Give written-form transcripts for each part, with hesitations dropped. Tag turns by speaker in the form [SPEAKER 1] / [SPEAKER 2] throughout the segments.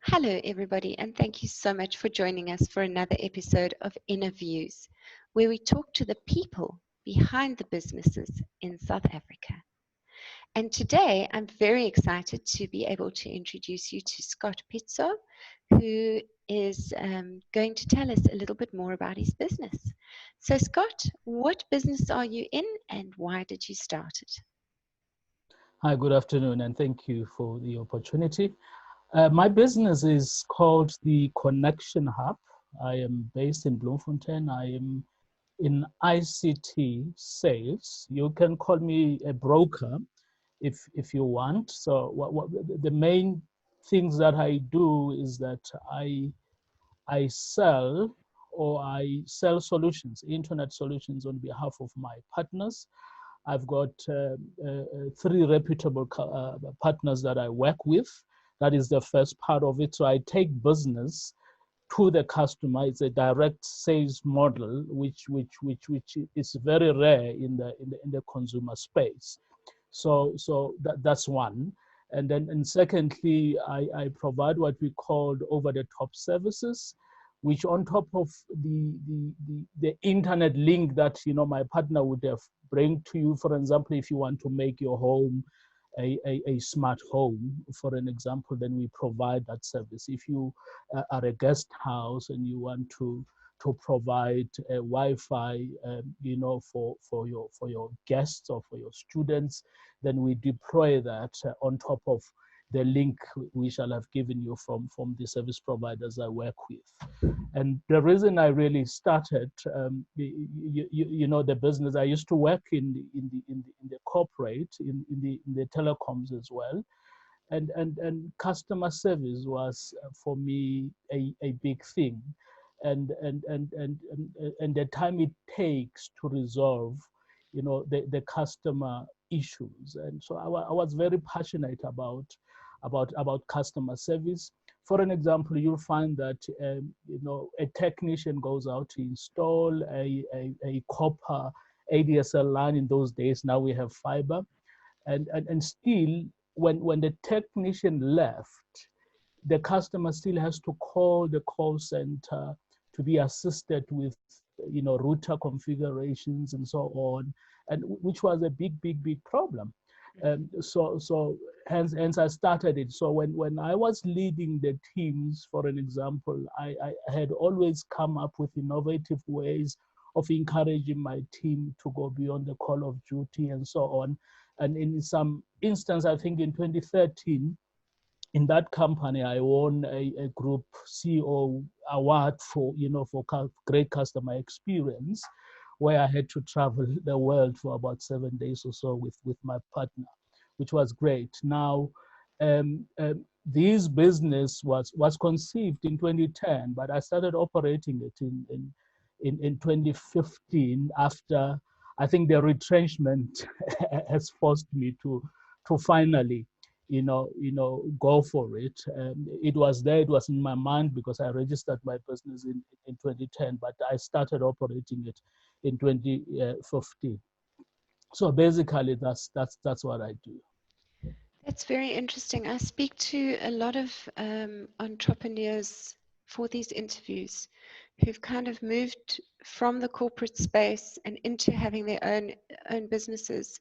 [SPEAKER 1] Hello, everybody, and thank you so much for joining us for another episode of Innerviews, where we talk to the people behind the businesses in South Africa. And today, I'm very excited to be able to introduce you to Scott Pitso, who is going to tell us a little bit more about his business. So, Scott, what business are you in, and why did you start it?
[SPEAKER 2] Hi, good afternoon, and thank you for the opportunity. My business is called the Connection Hub. I am based in Bloemfontein. I am in ICT sales. You can call me a broker if you want. So the main things that I do is that I sell solutions, internet solutions on behalf of my partners. I've got 3 reputable partners that I work with. That is the first part of it. So I take business to the customer. It's a direct sales model, which is very rare in the consumer space. So that's one. And secondly, I provide what we call over-the-top services, which on top of the internet link that my partner would have bring to you. For example, if you want to make your home a smart home, for an example, then we provide that service. If you are a guest house and you want to provide a Wi-Fi, for your guests or for your students, then we deploy that on top of the link we shall have given you from the service providers I work with. And the reason I really started, the business, I used to work in the corporate, in the telecoms as well, and customer service was for me a big thing, and the time it takes to resolve, the customer issues, and so I was very passionate about customer service. For an example, you'll find that a technician goes out to install a copper ADSL line. In those days, now we have fiber, and still when the technician left, the customer still has to call the call center to be assisted with router configurations and so on, and which was a big problem. So hence I started it. So when I was leading the teams, for an example, I had always come up with innovative ways of encouraging my team to go beyond the call of duty and so on. And in some instance, I think in 2013, in that company, I won a group CEO award for great customer experience, where I had to travel the world for about 7 days or so with my partner, which was great. Now, this business was conceived in 2010, but I started operating it in 2015 after, I think, the retrenchment has forced me to finally go for it. It was there, it was in my mind because I registered my business in 2010, but I started operating it in 2015. So basically, that's what I do.
[SPEAKER 1] That's very interesting. I speak to a lot of entrepreneurs for these interviews who've kind of moved from the corporate space and into having their own businesses,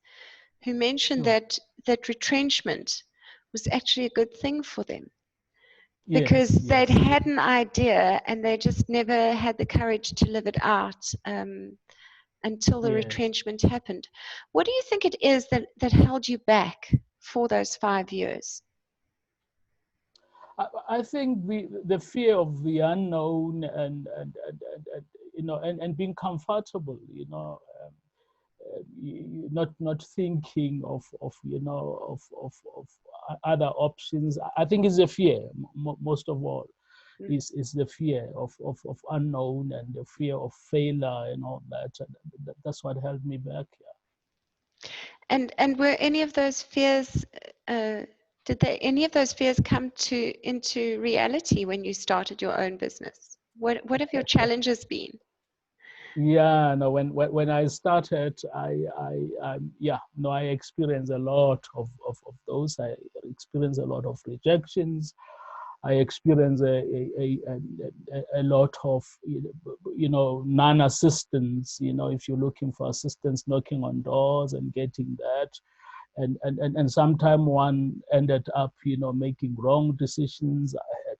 [SPEAKER 1] who mentioned that retrenchment was actually a good thing for them, because they'd had an idea and they just never had the courage to live it out until the retrenchment happened. What do you think it is that held you back for those 5 years?
[SPEAKER 2] I think the fear of the unknown and being comfortable, not thinking of other options. I think it's a fear, most of all, is the fear of unknown and the fear of failure and all that. That's what held me back.
[SPEAKER 1] And were any of those fears? Did any of those fears come into reality when you started your own business? What have your challenges been?
[SPEAKER 2] Yeah, no. When I started, I experienced a lot of those. I experienced a lot of rejections. I experience a lot of, non-assistance, if you're looking for assistance, knocking on doors and getting that. And sometimes one ended up, making wrong decisions. I had,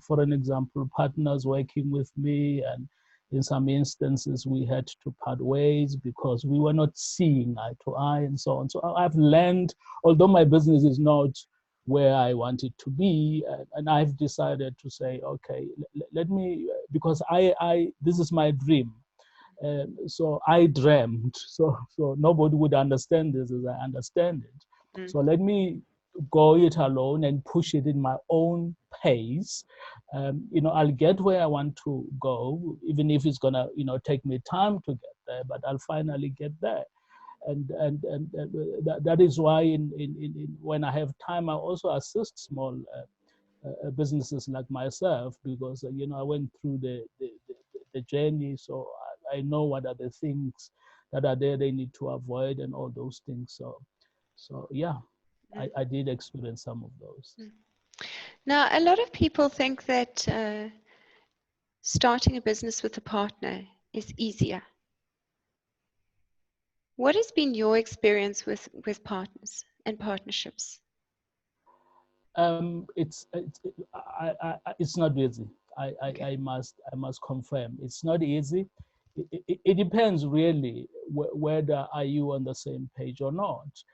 [SPEAKER 2] for an example, partners working with me, and in some instances we had to part ways because we were not seeing eye to eye and so on. So I've learned, although my business is not where I want it to be, and I've decided to say, okay, let me, because this is my dream. So I dreamt, so nobody would understand this as I understand it. So let me go it alone and push it in my own pace. I'll get where I want to go, even if it's gonna, take me time to get there, but I'll finally get there. And that is why when I have time, I also assist small businesses like myself, because I went through the journey, so I know what are the things that are there they need to avoid and all those things. So yeah, I did experience some of those.
[SPEAKER 1] Now, a lot of people think that starting a business with a partner is easier. What has been your experience with partners and partnerships?
[SPEAKER 2] It's not easy. I must confirm it's not easy. It depends really whether are you on the same page or not.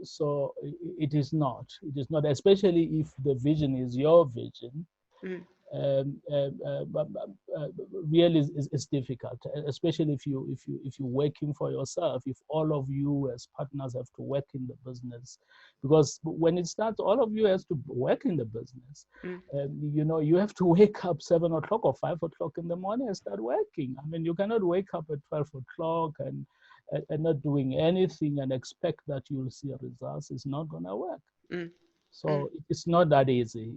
[SPEAKER 2] So it is not, especially if the vision is your vision. Really is difficult, especially if you're working for yourself. If all of you as partners have to work in the business, because when it starts, all of you has to work in the business. You have to wake up 7 o'clock or 5 o'clock in the morning and start working. I mean, you cannot wake up at 12 o'clock and not doing anything and expect that you'll see results. It's not gonna work. So it's not that easy.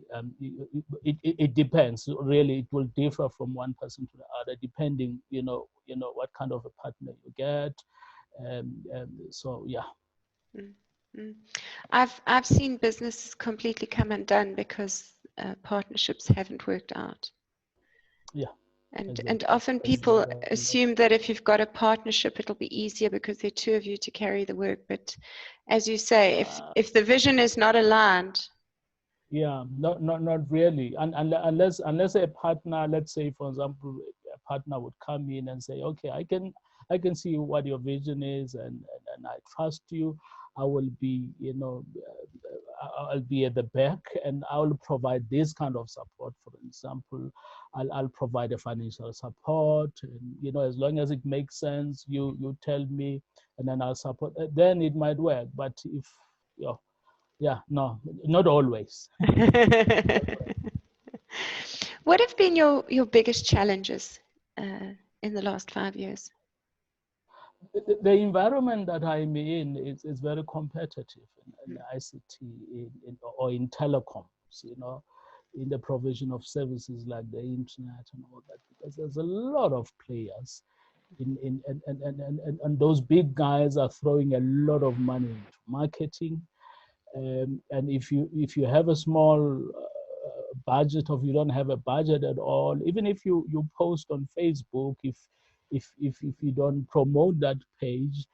[SPEAKER 2] It depends. Really, it will differ from one person to the other, depending, what kind of a partner you get. So yeah.
[SPEAKER 1] I've seen businesses completely come undone because partnerships haven't worked out.
[SPEAKER 2] Yeah.
[SPEAKER 1] And
[SPEAKER 2] exactly.
[SPEAKER 1] and often people assume that if you've got a partnership, it'll be easier because there are two of you to carry the work. But as you say, if the vision is not aligned.
[SPEAKER 2] Yeah, not really. And unless a partner, let's say for example, a partner would come in and say, okay, I can see what your vision is, and I trust you. I will be, I'll be at the back, and I will provide this kind of support. For example, I'll provide a financial support, and as long as it makes sense, you tell me, and then I'll support. Then it might work. But if yeah, no, not always.
[SPEAKER 1] What have been your biggest challenges in the last 5 years?
[SPEAKER 2] The environment that I'm in is very competitive in ICT or in telecoms, in the provision of services like the internet and all that, because there's a lot of players and those big guys are throwing a lot of money into marketing. And if you have a small budget, or if you don't have a budget at all, even if you post on Facebook, if you don't promote that page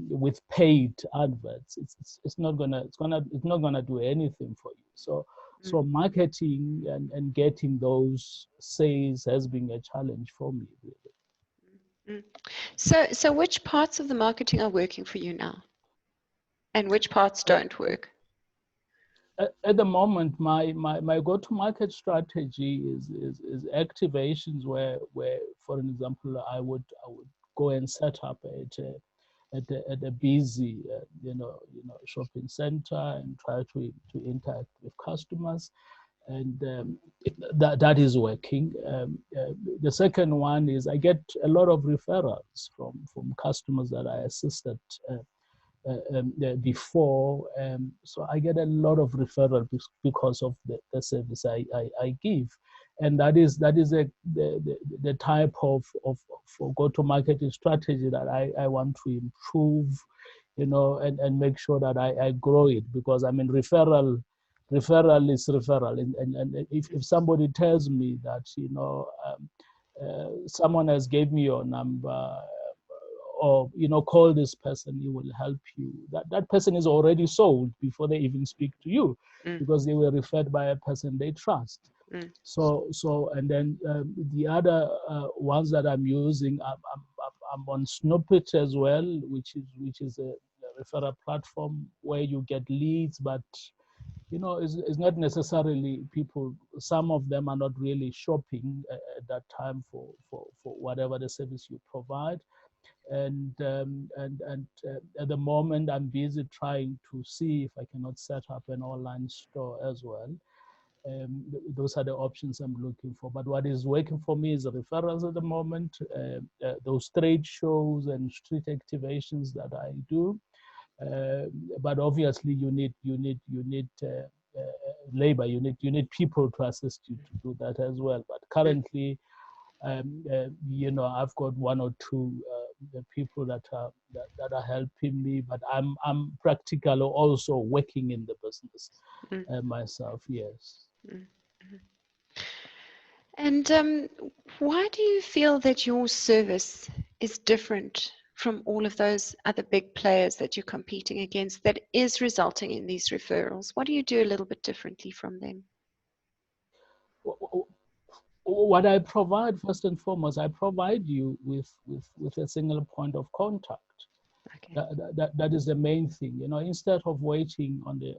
[SPEAKER 2] with paid adverts, it's not gonna do anything for you. So marketing and getting those sales has been a challenge for me, really.
[SPEAKER 1] So which parts of the marketing are working for you now, and which parts don't work?
[SPEAKER 2] At the moment, my go-to-market strategy is activations where, for an example, I would go and set up at a busy shopping center and try to interact with customers, and that is working. The second one is I get a lot of referrals from customers that I assisted before, so I get a lot of referral because of the service I give, and that is the type of go-to-market strategy that I want to improve, and make sure that I grow it, because I mean referral referral is referral. And if somebody tells me that, someone has gave me your number, or, call this person, he will help you. That person is already sold before they even speak to you, because they were referred by a person they trust. So and then the other ones that I'm using, I'm on Snoopit as well, which is a referral platform where you get leads, but it's not necessarily people. Some of them are not really shopping at that time for whatever the service you provide. And at the moment, I'm busy trying to see if I cannot set up an online store as well. Those are the options I'm looking for. But what is working for me is referrals at the moment. Those trade shows and street activations that I do. But obviously, you need labor. You need people to assist you to do that as well. But currently, I've got one or two people that are helping me, but I'm practically also working in the business myself. Yes.
[SPEAKER 1] And why do you feel that your service is different from all of those other big players that you're competing against, that is resulting in these referrals? What do you do a little bit differently from them?
[SPEAKER 2] What I provide, first and foremost, I provide you with a single point of contact. Okay. That is the main thing. Instead of waiting on the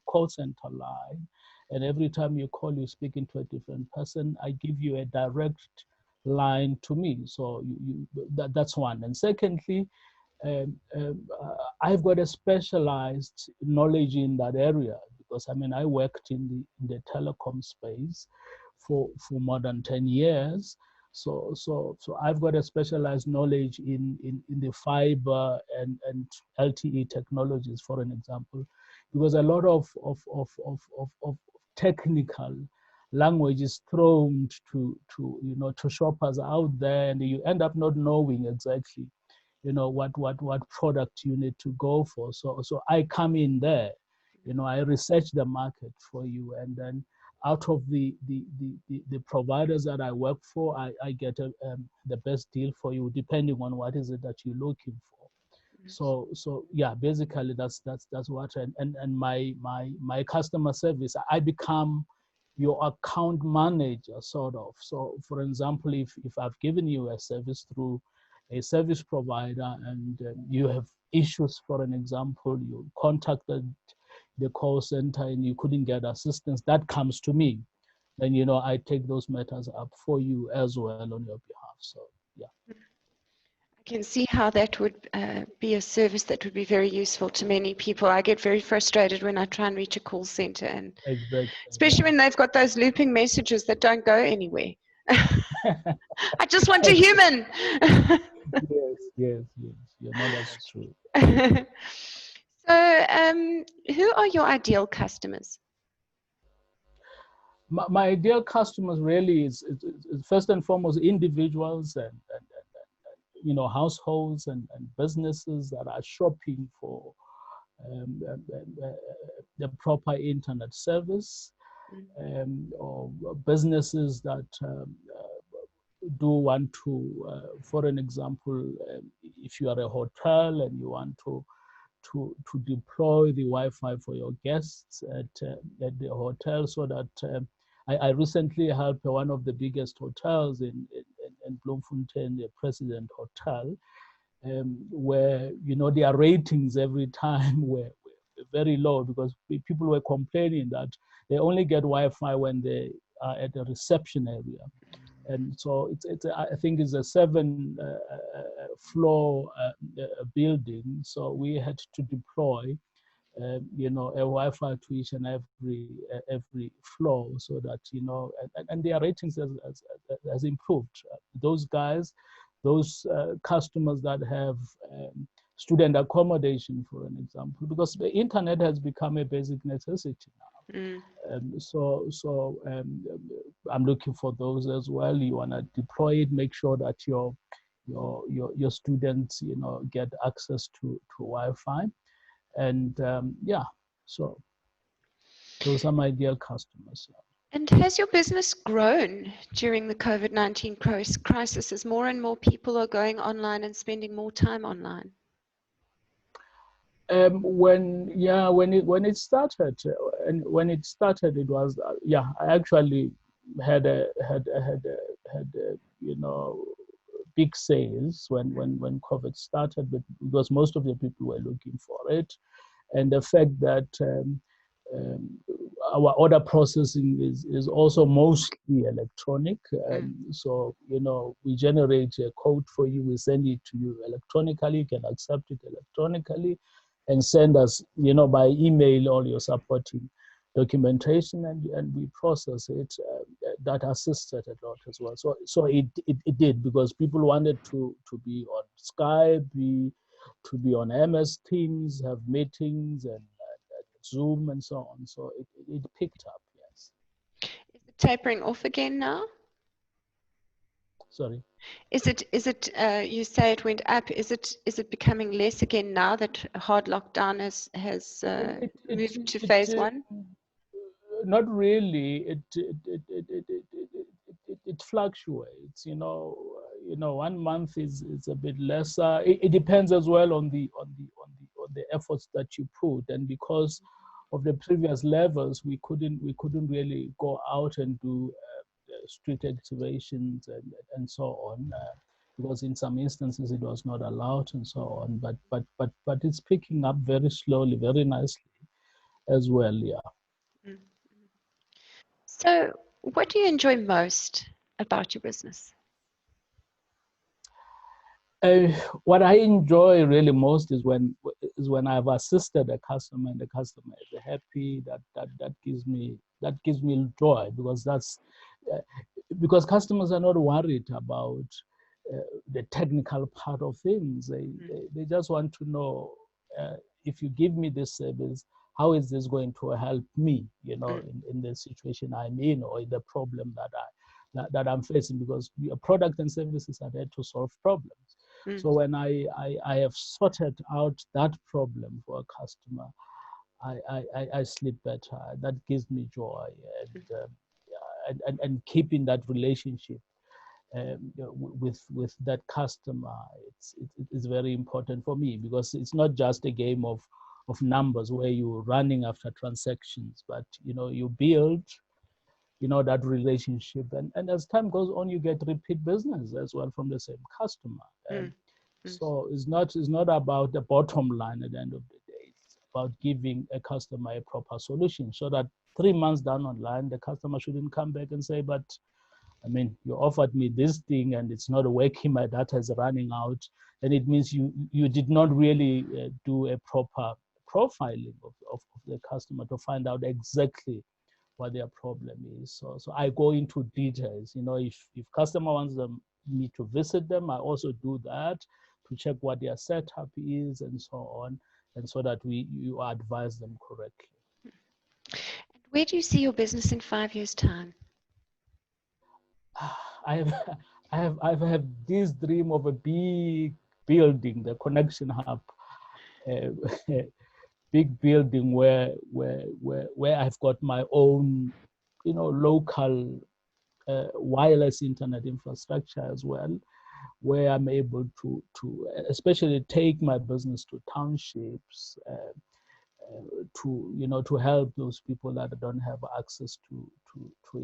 [SPEAKER 2] call center line, and every time you call, you're speaking to a different person, I give you a direct line to me. So that's one. And secondly, I've got a specialized knowledge in that area, because I worked in the telecom space for more than 10 years. So I've got a specialized knowledge in the fiber and LTE technologies, for an example, because a lot of technical language is thrown to shoppers out there, and you end up not knowing exactly what product you need to go for. So I come in there, I research the market for you, and then out of the providers that I work for, I get the best deal for you, depending on what is it that you're looking for. So yeah, basically that's what. And my customer service, I become your account manager, sort of. So for example, if I've given you a service through a service provider, and you have issues, for an example, you contacted the call center and you couldn't get assistance, that comes to me. Then, I take those matters up for you as well on your behalf. So, yeah.
[SPEAKER 1] I can see how that would be a service that would be very useful to many people. I get very frustrated when I try and reach a call center, and
[SPEAKER 2] exactly,
[SPEAKER 1] especially when they've got those looping messages that don't go anywhere. I just want a human.
[SPEAKER 2] yes. That's true.
[SPEAKER 1] So, who are your ideal customers?
[SPEAKER 2] My ideal customers really is first and foremost individuals and households and businesses that are shopping for the proper internet service, or businesses that do want to, for an example, if you are a hotel and you want to deploy the Wi-Fi for your guests at the hotel, so that I recently helped one of the biggest hotels in Bloemfontein, the President Hotel, where their ratings every time were very low, because people were complaining that they only get Wi-Fi when they are at the reception area. And so I think it's a 7-floor building. So we had to deploy, a Wi-Fi to each and every floor, so that and their ratings has improved. Those guys, those customers that have student accommodation, for an example, because the internet has become a basic necessity now. So I'm looking for those as well. You want to deploy it, make sure that your students get access to Wi-Fi, and yeah. So So some ideal customers.
[SPEAKER 1] And has your business grown during the COVID-19 crisis as more and more people are going online and spending more time online?
[SPEAKER 2] When it started, and when it started, it was I actually had a you know, big sales when COVID started, but because most of the people were looking for it, and the fact that um, our order processing is also mostly electronic. So, you know, we generate a code for you, we send it to you electronically, you can accept it electronically, and send us, you know, by email all your supporting documentation, and we process it. That assisted a lot as well. So it did, because people wanted to be on Skype, to be on MS Teams, have meetings, and Zoom and so on. So it picked up, yes.
[SPEAKER 1] Is it tapering off again now?
[SPEAKER 2] Sorry.
[SPEAKER 1] Is it you say it went up, is it becoming less again now that hard lockdown has moved to phase one?
[SPEAKER 2] Not really. It fluctuates. You know, 1 month is a bit lesser. It depends as well on the efforts that you put, and because of the previous levels, we couldn't really go out and do street activations and so on. Because in some instances it was not allowed and so on, but it's picking up very slowly, very nicely as well. Yeah.
[SPEAKER 1] Mm. So, what do you enjoy most about your business?
[SPEAKER 2] Uh, what I enjoy really most is when I've assisted a customer and the customer is happy. That gives me joy, because uh, because customers are not worried about the technical part of things. They just want to know, if you give me this service, how is this going to help me, you know, in the situation I'm in, or in the problem that I'm facing, because your product and services are there to solve problems. So when I have sorted out that problem for a customer, I sleep better. That gives me joy, and keeping that relationship with that customer, it's very important for me, because it's not just a game of numbers where you're running after transactions, but you know, you build, you know, that relationship, and as time goes on, you get repeat business as well from the same customer. So it's not about the bottom line at the end of the day. It's about giving a customer a proper solution, so that 3 months down the line, the customer shouldn't come back and say, but I mean, you offered me this thing and it's not working, my data is running out. And it means you did not really do a proper profiling of the customer to find out exactly what their problem is. So I go into details. You know, if customer wants me to visit them, I also do that to check what their setup is and so on, and so that you advise them correctly.
[SPEAKER 1] Where do you see your business in 5 years' time?
[SPEAKER 2] I have I've had this dream of a big building, the connection hub, big building where I've got my own, you know, local wireless internet infrastructure as well, where I'm able to especially take my business to townships, to, you know, to help those people that don't have access to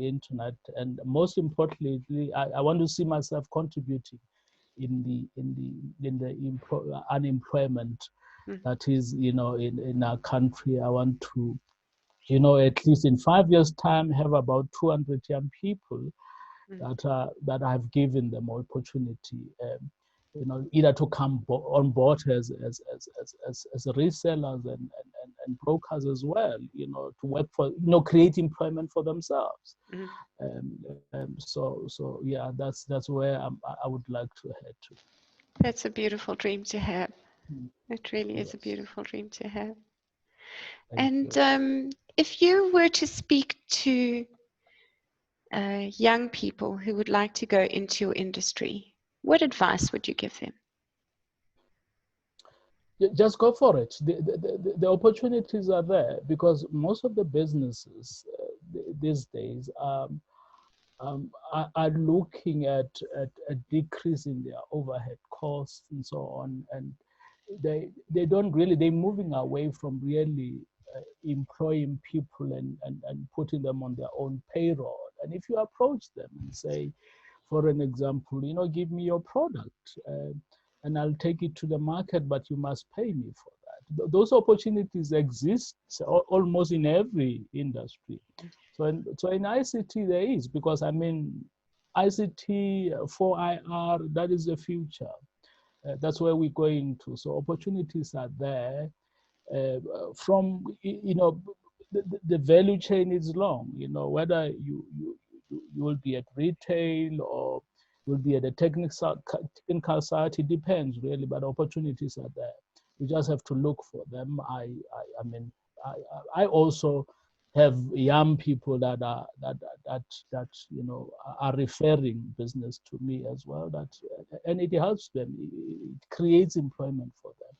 [SPEAKER 2] internet. And most importantly, I want to see myself contributing in the unemployment that is, you know, in our country. I want to, you know, at least in 5 years' time, have about 200 young people that I've given them opportunity, you know, either to come on board as resellers and brokers as well, you know, to work for, you know, create employment for themselves. So yeah, that's where I would like to head to.
[SPEAKER 1] That's a beautiful dream to have. It really is a
[SPEAKER 2] Yes.
[SPEAKER 1] beautiful dream to have.
[SPEAKER 2] Thank
[SPEAKER 1] And
[SPEAKER 2] you.
[SPEAKER 1] if you were to speak to young people who would like to go into your industry, what advice would you give them?
[SPEAKER 2] Just go for it. The opportunities are there because most of the businesses these days are looking at a decrease in their overhead costs and so on, and they don't really, they're moving away from really employing people and putting them on their own payroll. And if you approach them and say, for an example, you know, give me your product and I'll take it to the market, but you must pay me for that. Those opportunities exist almost in every industry. So in ICT there is, because I mean, ICT 4IR, that is the future. That's where we're going to. So opportunities are there. From, you know, the value chain is long, you know, whether you will be at retail or will be at the technical side, it depends really, but opportunities are there. You just have to look for them. I mean, I also have young people that you know, are referring business to me as well, and it helps them. It creates employment for them.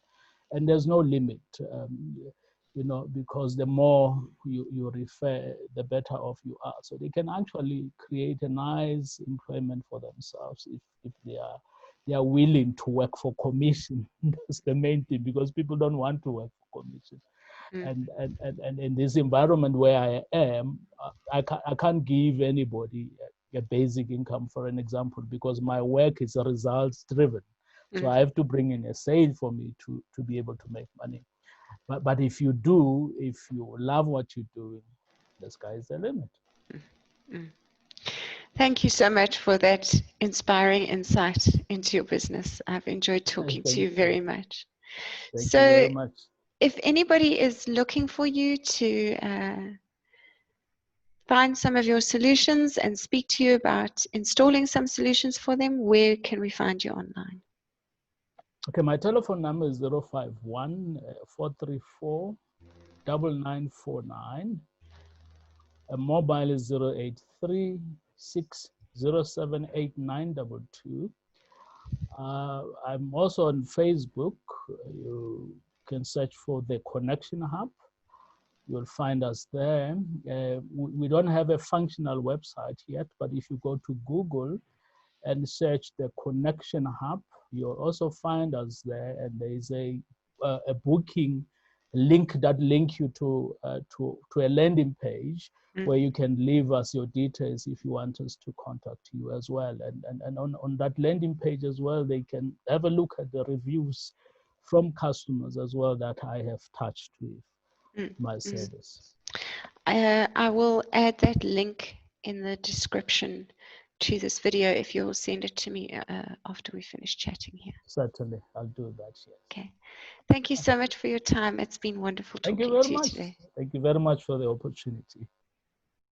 [SPEAKER 2] And there's no limit, you know, because the more you refer, the better off you are. So they can actually create a nice employment for themselves if they are willing to work for commission. That's the main thing, because people don't want to work for commission. And in this environment where I am, I can't give anybody a basic income, for an example, because my work is results driven. So I have to bring in a sale for me to be able to make money. But if you do, if you love what you're doing, the sky is the limit.
[SPEAKER 1] Thank you so much for that inspiring insight into your business. I've enjoyed talking to you very much.
[SPEAKER 2] Thank you very much.
[SPEAKER 1] If anybody is looking for you to find some of your solutions and speak to you about installing some solutions for them, where can we find you online?
[SPEAKER 2] Okay, my telephone number is 051 434 9949. A mobile is 083 607 8922. I'm also on Facebook. You can search for the Connection Hub. You'll find us there. We don't have a functional website yet, but if you go to Google and search the Connection Hub, you'll also find us there. And there is a booking link that links you to a landing page where you can leave us your details if you want us to contact you as well. And on that landing page as well, they can have a look at the reviews from customers as well that I have touched with my service.
[SPEAKER 1] I will add that link in the description to this video if you'll send it to me after we finish chatting here.
[SPEAKER 2] Certainly, I'll do that, yes.
[SPEAKER 1] Okay. Thank you so much for your time. It's been wonderful talking to you today.
[SPEAKER 2] Thank you very much for the opportunity.